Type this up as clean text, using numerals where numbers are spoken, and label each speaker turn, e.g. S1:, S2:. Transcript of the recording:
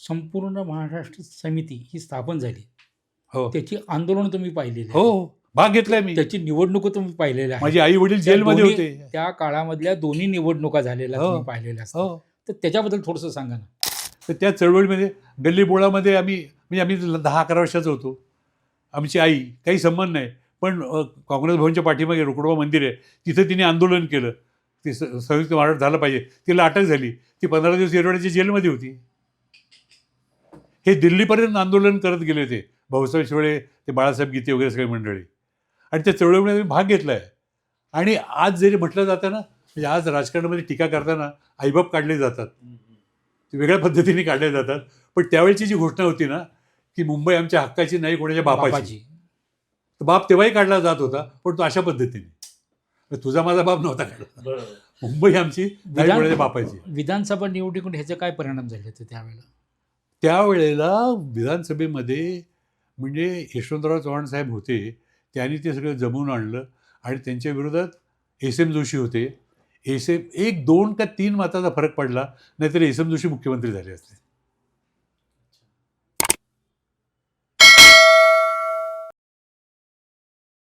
S1: संपूर्ण महाराष्ट्र समिती ही स्थापन झाली.
S2: हो
S1: त्याची आंदोलन तुम्ही पाहिलेली
S2: हो
S1: आहेत.
S2: हो. भाग घेतलाय मी.
S1: त्याची निवडणुका तुम्ही पाहिलेल्या आहेत.
S2: माझे आई वडील
S1: त्या
S2: जेलमध्ये
S1: दोन्ही-
S2: होते.
S1: त्या काळामधल्या दोन्ही निवडणुका झालेल्या
S2: हो.
S1: तुम्ही पाहिलेल्या असतात.
S2: हो.
S1: तर त्याच्याबद्दल थोडंसं सांगा ना.
S2: तर त्या चळवळीमध्ये गल्लीबोळामध्ये आम्ही 10-11 वर्षाचं होतो. आमची आई काही संबंध नाही, पण काँग्रेस भवनच्या पाठीमागे रोकडोबा मंदिर आहे, तिथं तिने आंदोलन केलं. ते संयुक्त महाराष्ट्र झालं पाहिजे. तिला अटक झाली. ती 15 दिवस येरवड्याच्या जेलमध्ये होती. हे दिल्लीपर्यंत आंदोलन करत गेले होते भाऊसाहेब शिवळे, ते बाळासाहेब गीते वगैरे सगळे मंडळी. आणि त्या चळवळीमध्ये मी भाग घेतला आहे. आणि आज जरी म्हटलं जातं ना, म्हणजे आज राजकारणामध्ये टीका करताना आईबाप काढले जातात, ते वेगळ्या पद्धतीने काढले जातात. पण त्यावेळची जी घोषणा होती ना, की मुंबई आमच्या हक्काची नाही, कोणाच्या बापाची. तर बाप तेव्हाही काढला जात होता, पण तो अशा पद्धतीने. तुझा माझा बाप नव्हता काढला. मुंबई आमची नाही, कोणाच्या बापाची.
S1: विधानसभा निवडणुकीतून ह्याचे काय परिणाम झाले होते त्यावेळेला?
S2: त्यावेळेला विधानसभेमध्ये म्हणजे यशवंतराव चव्हाण साहेब होते, त्यांनी ते सगळं जमवून आणलं. आणि त्यांच्या विरोधात एस.एम. जोशी होते. 1, 2 का 3 मताचा फरक पडला, नाहीतर एस.एम. जोशी मुख्यमंत्री झाले असते.